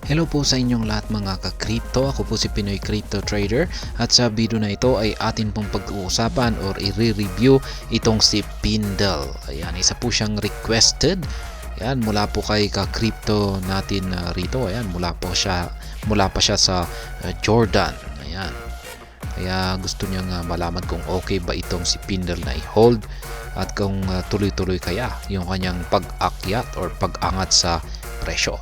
Hello po sa inyong lahat mga ka-crypto. Ako po si Pinoy Crypto Trader at sa video na ito ay atin pong pag-uusapan or i-review itong si Pindle. Ayan, isa po siyang requested. Ayan, mula po kay ka-crypto natin rito. Ayan, mula pa siya sa Jordan. Ayan. Kaya gusto niyang malaman kung okay ba itong si Pindle na i-hold at kung tuloy-tuloy kaya yung kanyang pag-akyat or pag-angat sa presyo.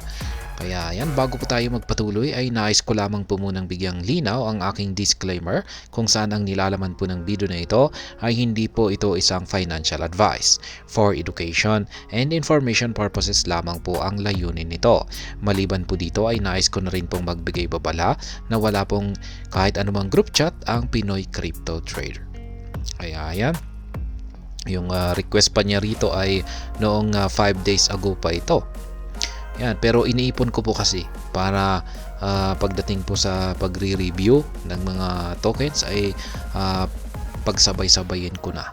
Kaya yan, bago po tayo magpatuloy ay nais ko lamang po munang bigyang linaw ang aking disclaimer kung saan ang nilalaman po ng video na ito ay hindi po ito isang financial advice. For education and information purposes lamang po ang layunin nito. Maliban po dito ay nais ko na rin pong magbigay babala na wala pong kahit anumang group chat ang Pinoy Crypto Trader. Kaya yan. Yung request pa niya rito ay noong 5 days ago pa ito. Yan, pero iniipon ko po kasi para pagdating po sa pagre-review ng mga tokens ay pagsabay-sabayin ko na.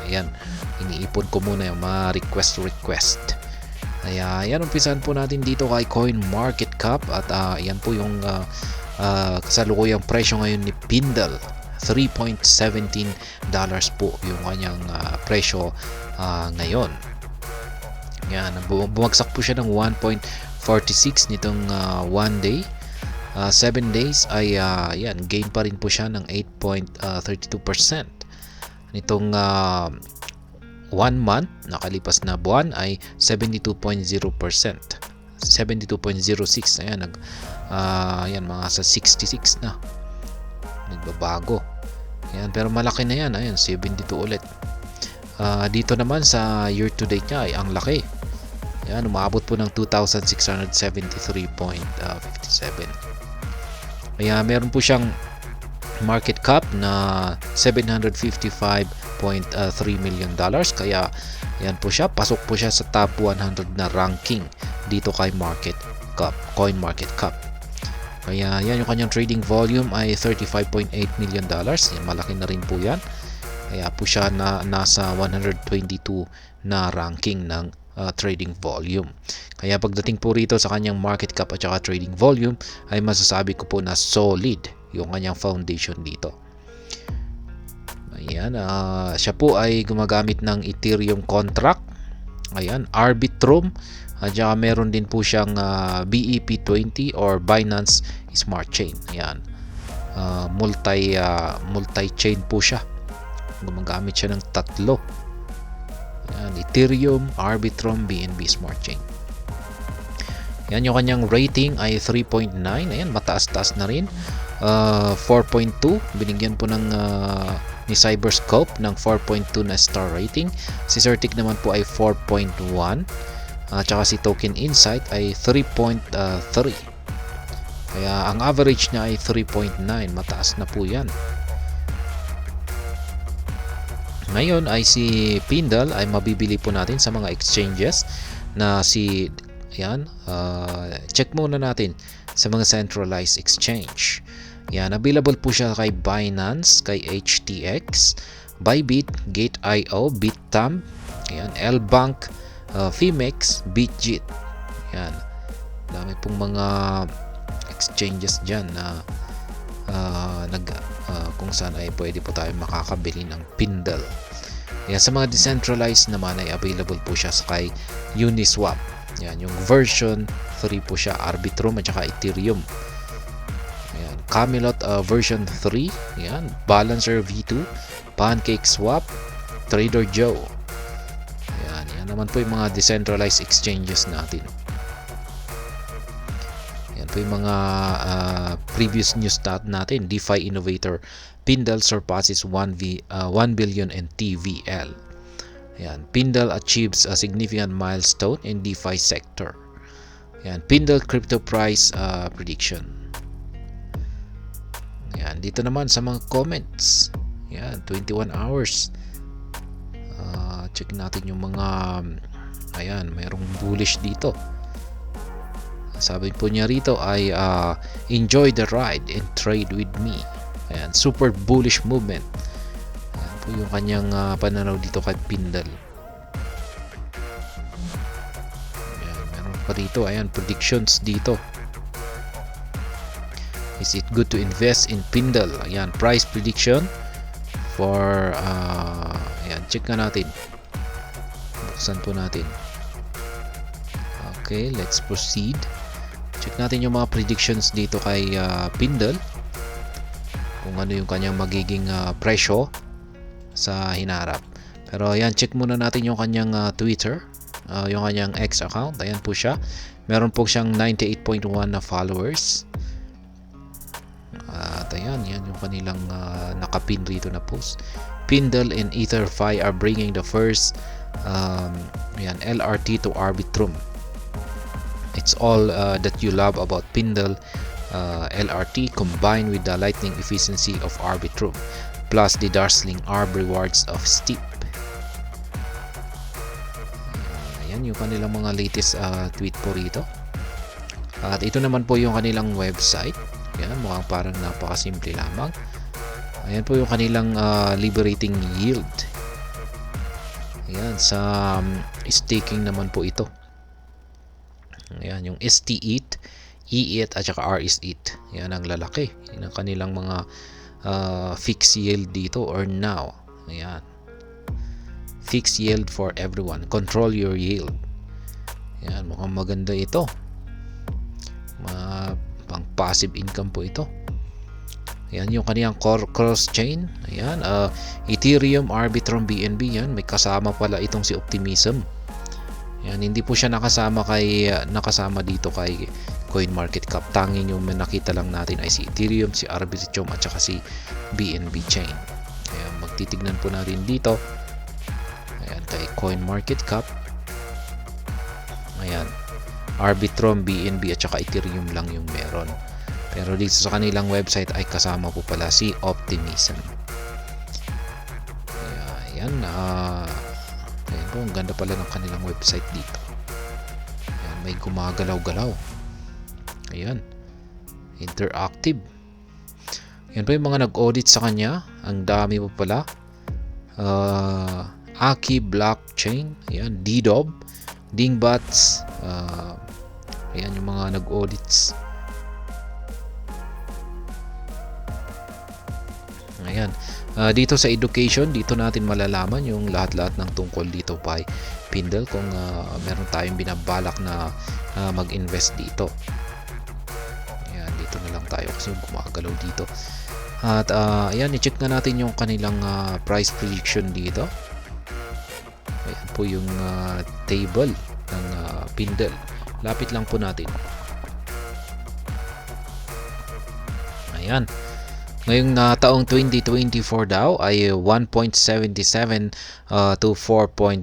Ayan, iniipon ko muna yung mga request. Kaya yan, umpisan po natin dito kay CoinMarketCap at yan po yung kasalukuyang presyo ngayon ni Pindle. $3.17 po yung kanyang presyo ngayon. Yan, bumagsak po siya ng 1.46 nitong 1 day. 7 days ay yan, gain pa rin po siya ng 8.32%. Nitong 1 month, nakalipas na buwan ay 72.0%. 72.06. Ayan, yan, mga sa 66 na. Nagbabago. Yan, pero malaki na yan. Ayan, 72 ulit. Dito naman sa year to date niya ay ang laki. Yan, umabot po ng 2,673.57. Kaya meron po siyang market cap na $755.3 million. Kaya yan po siya, pasok po siya sa top 100 na ranking dito kay CoinMarketCap. Kaya yan, yung kanyang trading volume ay $35.8 million. Yan, malaki na rin po yan. Kaya po siya na nasa 122 na ranking ng trading volume. Kaya pagdating po rito sa kanyang market cap at saka trading volume ay masasabi ko po na solid yung kanyang foundation dito. Ayan, siya po ay gumagamit ng Ethereum contract. Ayan, Arbitrum. At saka meron din po siyang BEP20 or Binance Smart Chain. Ayan, multi-chain po siya. Gumagamit siya ng tatlo. Ayan, Ethereum, Arbitrum, BNB Smart Chain. Yan, yung kanyang rating ay 3.9. Ayan, mataas-taas na rin. 4.2. Binigyan po ng ni Cyberscope ng 4.2 na star rating. Si Certic naman po ay 4.1. Tsaka si Token Insight ay 3.3. Kaya ang average niya ay 3.9. Mataas na po yan. Ngayon ay si Pindle ay mabibili po natin sa mga exchanges na yan, check muna natin sa mga centralized exchange. Yan, available po siya kay Binance, kay HTX, Bybit, Gate.io, Bitstamp, yan, Lbank, Fimex, Bitget. Yan, dami pong mga exchanges dyan na kung saan ay pwede po tayo makakabili ng Pindle. Yan, sa mga decentralized naman ay available po siya sa kay Uniswap. Yan, yung version 3 po siya, Arbitrum at saka Ethereum. Yan, Camelot version 3, yan, Balancer V2, PancakeSwap, Trader Joe. Yan naman po yung mga decentralized exchanges natin. Yan po yung mga previous news natin. DeFi innovator Pindle surpasses 1 billion in TVL. Yan, Pindle achieves a significant milestone in DeFi sector. Yan, Pindle crypto price prediction. Yan, dito naman sa mga comments. Yan, 21 hours. Check natin yung mga ayan, mayroong bullish dito. Sabi po niya rito ay enjoy the ride and trade with me. Ayan, super bullish movement. Ayan po yung kanyang pananaw dito kay Pindle. Ayan, meron pa rito. Ayan, predictions dito. Is it good to invest in Pindle? Ayan, price prediction for ayan, check na natin. Buksan po natin. Okay, let's proceed. Check natin yung mga predictions dito kay Pindle, kung ano yung kanyang magiging presyo sa hinarap. Pero ayan, check muna natin yung kanyang Twitter, yung kanyang X account. Ayan po siya. Meron po siyang 98.1 na followers. At ayan, yan yung kanilang nakapin rito na post. Pindle and EtherFi are bringing the first ayan, LRT to Arbitrum. It's all that you love about Pindle LRT combined with the lightning efficiency of Arbitrum plus the dazzling ARB rewards of Steep. Ayan yung kanilang mga latest tweet po rito. At ito naman po yung kanilang website. Ayan, mukhang parang napakasimple lamang. Ayan po yung kanilang liberating yield. Ayan, sa staking naman po ito. Ayan, yung ST8, E8 at saka RS8. Ayan ang lalaki. Ayan ang kanilang mga fixed yield dito or now. Ayan. Fixed yield for everyone. Control your yield. Ayan, mukhang maganda ito. Pang passive income po ito. Ayan yung kaniyang cross chain. Ayan, Ethereum, Arbitrum, BNB. Yan, may kasama pala itong si Optimism. Ayan, hindi po siya nakasama dito kay CoinMarketCap. Tanging yung nakita lang natin ay si Ethereum, si Arbitrum at saka si BNB chain. Ayan, magtitignan po natin dito. Ayan, kay CoinMarketCap. Ayan, Arbitrum, BNB at saka Ethereum lang yung meron. Pero dito sa kanilang website ay kasama po pala si Optimism. Ayan, ayan po, ang ganda pala ng kanilang website dito. Ayan, may gumagalaw-galaw. Ayan, interactive. Ayan po yung mga nag-audit sa kanya. Ang dami po pala. Aki Blockchain. Ayan, DDoB, Dingbats. Ayan yung mga nag-audits. Ayan. Dito sa education, dito natin malalaman yung lahat-lahat ng tungkol dito by Pindle kung meron tayong binabalak na mag-invest dito. Ayan, dito na lang tayo kasi gumagalaw dito. At ayan, i-check na natin yung kanilang price prediction dito. Ayan po yung table ng Pindle. Lapit lang po natin. Ayan. Ngayong taong 2024 daw ay 1.77 to 4.09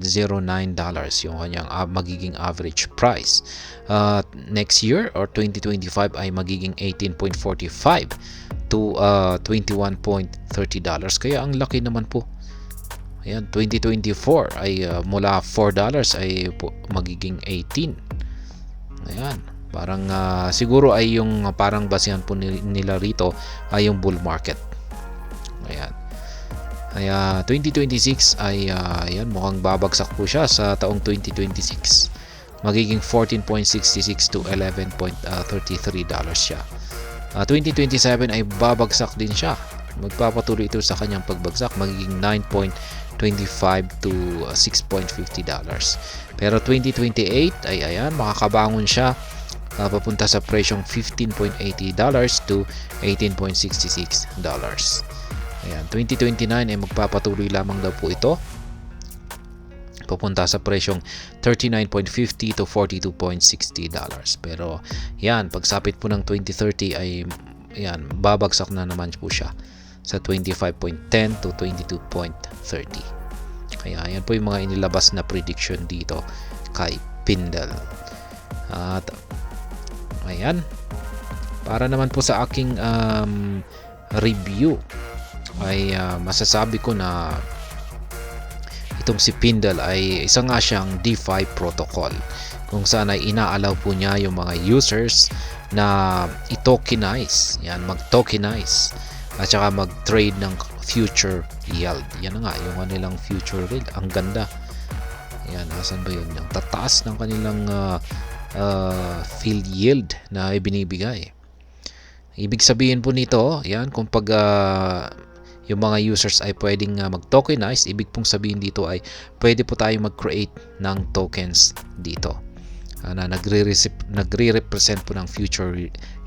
dollars yung kanyang magiging average price. Next year or 2025 ay magiging 18.45 to 21.30 dollars. Kaya ang laki naman po. Ayan, 2024 ay mula 4 dollars ay magiging 18. Ayan. Parang siguro ay yung parang basihan po nila rito ay yung bull market. Ayan. Kaya 2026 ay ayan, mukhang babagsak po siya sa taong 2026. Magiging 14.66 to 11.33 dollars siya. 2027 ay babagsak din siya. Magpapatuloy ito sa kanyang pagbagsak, magiging 9.25 to 6.50 dollars. Pero 2028 ay ayan, makakabangon siya papunta sa presyong 15.80 dollars to 18.66 dollars. Ayan, 2029 ay magpapatuloy lamang daw po ito papunta sa presyong 39.50 to 42.60 dollars. Pero yan, pagsapit po ng 2030 ay yan, babagsak na naman po siya sa 25.10 to 22.30. Kaya yan po yung mga inilabas na prediction dito kay Pindle. At ayan, para naman po sa aking review ay masasabi ko na itong si Pindle ay isa nga siyang DeFi protocol kung saan ay inaalaw po niya yung mga users na i-tokenize, yan, mag-tokenize at saka mag-trade ng future yield. Yan nga, yung kanilang future yield, ang ganda. Yan, nasan ba yun? Yung tataas ng kanilang field yield na ibinibigay. Ibig sabihin po nito, yan, kung pag yung mga users ay pwedeng mag-tokenize, ibig pong sabihin dito ay pwede po tayong mag-create ng tokens dito na nagre-represent po ng future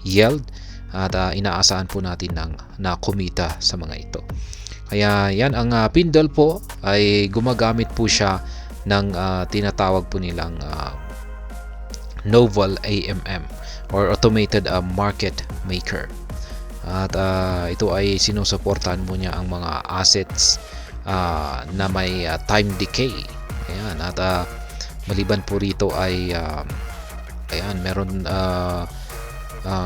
yield at inaasahan po natin na kumita sa mga ito. Kaya yan, ang Pindle po ay gumagamit po siya ng tinatawag po nilang Novel AMM or Automated Market Maker. At ito ay sinusuportahan mo niya ang mga assets na may time decay. Ayan, at maliban po rito ay ayan, meron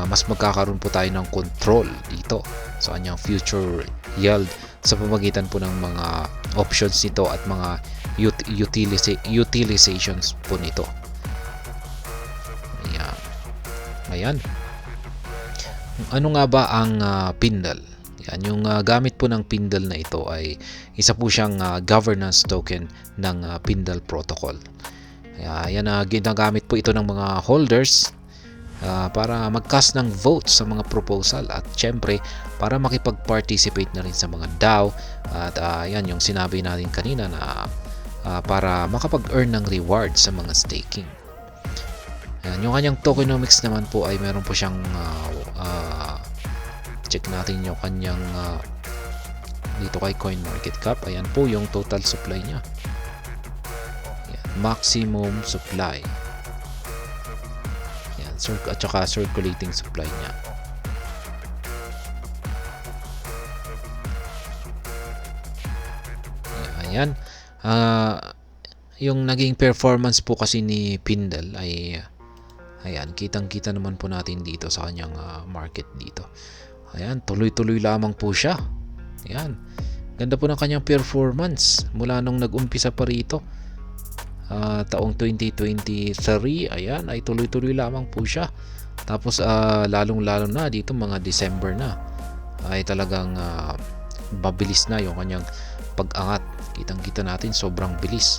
mas magkakaroon po tayo ng control dito sa kanyang future yield sa pamamagitan po ng mga options nito at mga utilizations po nito. Ayan. Ayan. Ano nga ba ang Pindle? Yan, yung gamit po ng Pindle na ito ay isa po siyang governance token ng Pindle protocol. Yan, ginagamit po ito ng mga holders para mag-cast ng votes sa mga proposal at syempre para makipag-participate na rin sa mga DAO at yan yung sinabi natin kanina na para makapag-earn ng reward sa mga staking. Yan, yung kanyang tokenomics naman po ay meron po siyang check natin yung kanyang dito kay CoinMarketCap. Ayan po yung total supply niya. Ayan, maximum supply. Ayan, at saka circulating supply niya. Ayan. Yung naging performance po kasi ni Pindle ay ayan, kitang-kita naman po natin dito sa kanyang market dito. Ayan, tuloy-tuloy lamang po siya. Ayan. Ganda po ng kanyang performance mula nung nag-umpisa pa rito. Taong 2023, ayan, ay tuloy-tuloy lamang po siya. Tapos lalong-lalo na dito mga December na ay talagang mabilis na yung kanyang pag-angat. Kitang-kita natin sobrang bilis.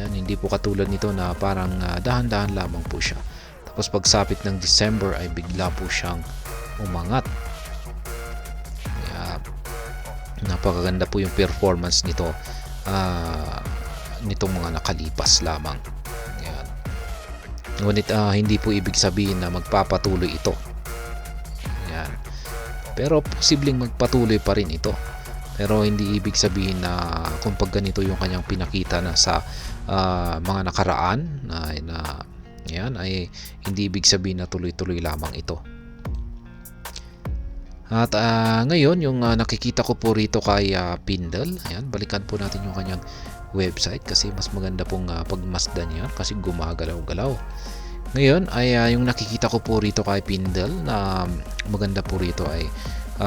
Ayan, hindi po katulad nito na parang dahan-dahan lamang po siya. Tapos pagsapit ng December ay bigla po siyang umangat. Kaya napakaganda po yung performance nito nitong mga nakalipas lamang. Ayan. Ngunit hindi po ibig sabihin na magpapatuloy ito. Ayan. Pero posibleng magpatuloy pa rin ito. Pero hindi ibig sabihin na kung pag ganito yung kanyang pinakita na sa mga nakaraan yan, ay hindi ibig sabihin na tuloy-tuloy lamang ito. At ngayon yung nakikita ko po rito kay Pindle, ayan, balikan po natin yung kanyang website kasi mas maganda pong pagmasdan niya kasi gumagalaw-galaw. Ngayon ay yung nakikita ko po rito kay Pindle na maganda po rito ay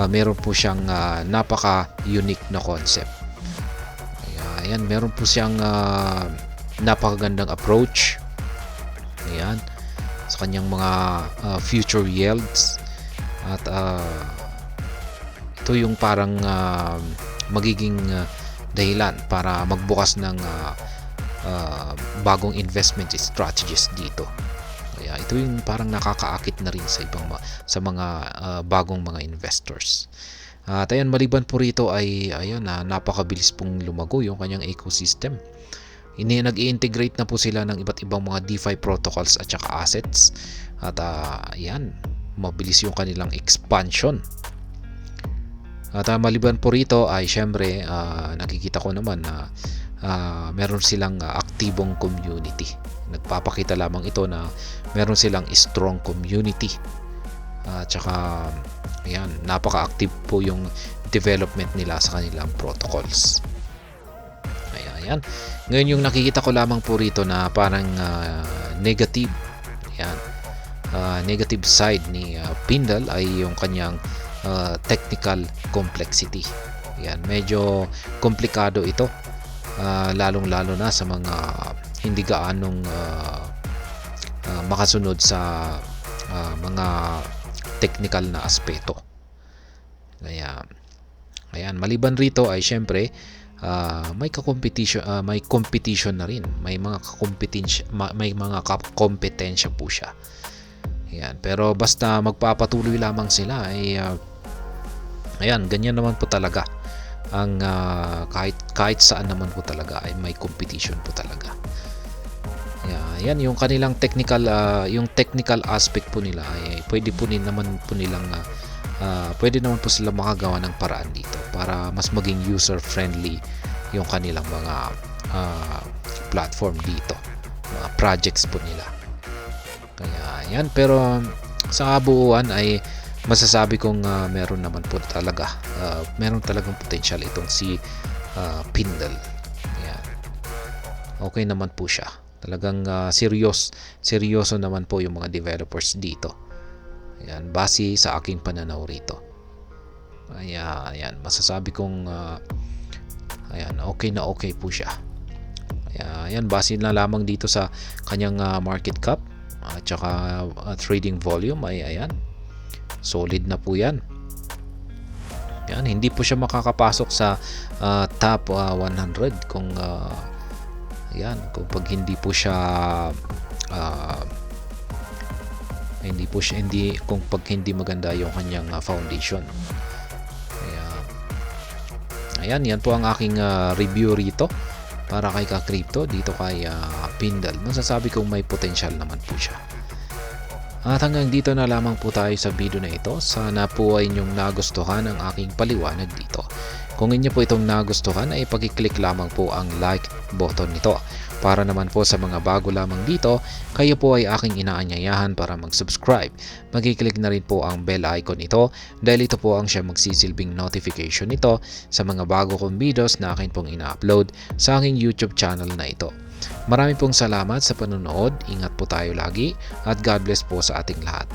meron po siyang napaka-unique na concept. Ayan, meron po siyang napakagandang approach. Ayan, sa kanyang mga future yields. At ito yung parang magiging dahilan para magbukas ng bagong investment strategies dito. Kaya ito yung parang nakakaakit na rin sa mga bagong mga investors. At ayan, maliban po rito ay ayan, napakabilis pong lumago yung kanyang ecosystem. Nag-i-integrate na po sila ng iba't ibang mga DeFi protocols at saka assets. At ayan, mabilis yung kanilang expansion. At maliban po rito ay syempre nakikita ko naman na meron silang aktibong community. Nagpapakita lamang ito na meron silang strong community. Tsaka ayan, napaka-active po yung development nila sa kanilang protocols. Ayan. Ngayon yung nakikita ko lamang po rito na parang negative. Ayan. Negative side ni Pindle ay yung kanyang technical complexity. Ayan, medyo komplikado ito. Lalong-lalo na sa mga hindi gaanong makasunod sa mga technical na aspeto. Kaya ayan, maliban rito ay syempre may competition na rin, may mga kompetensya po siya. Ayan, pero basta magpapatuloy lamang sila ay ayan, ganyan naman po talaga ang kahit saan naman po talaga ay may competition po talaga. Yan yung kanilang technical aspect po nila ay pwede naman po sila makagawa ng paraan dito para mas maging user friendly yung kanilang mga platform dito, mga projects po nila. Kaya yan, pero sa kabuuan ay masasabi kong meron talagang potential itong si Pindle. Yan. Okay naman po siya. Talagang seryoso naman po yung mga developers dito. Ayan, base sa aking pananaw rito. Ayan, masasabi kong okay po siya. Ayan, base na lamang dito sa kanyang market cap at saka trading volume ay ayan, solid na po yan. Ayan, hindi po siya makakapasok sa top 100 kung pag hindi po siya pag hindi maganda yung kanyang foundation. Ayan, yan po ang aking review rito para kay Ka-Crypto dito kay Pindle. Masasabi kong may potential naman po siya. At hanggang dito na lamang po tayo sa video na ito. Sana po ay inyong nagustuhan ang aking paliwanag dito. Kung inyo po itong nagustuhan ay pag-click lamang po ang like button nito. Para naman po sa mga bago lamang dito, kayo po ay aking inaanyayahan para mag-subscribe. Mag-click na rin po ang bell icon ito dahil ito po ang siya magsisilbing notification nito sa mga bago kong videos na akin pong ina-upload sa aking YouTube channel na ito. Marami pong salamat sa panonood, ingat po tayo lagi at God bless po sa ating lahat.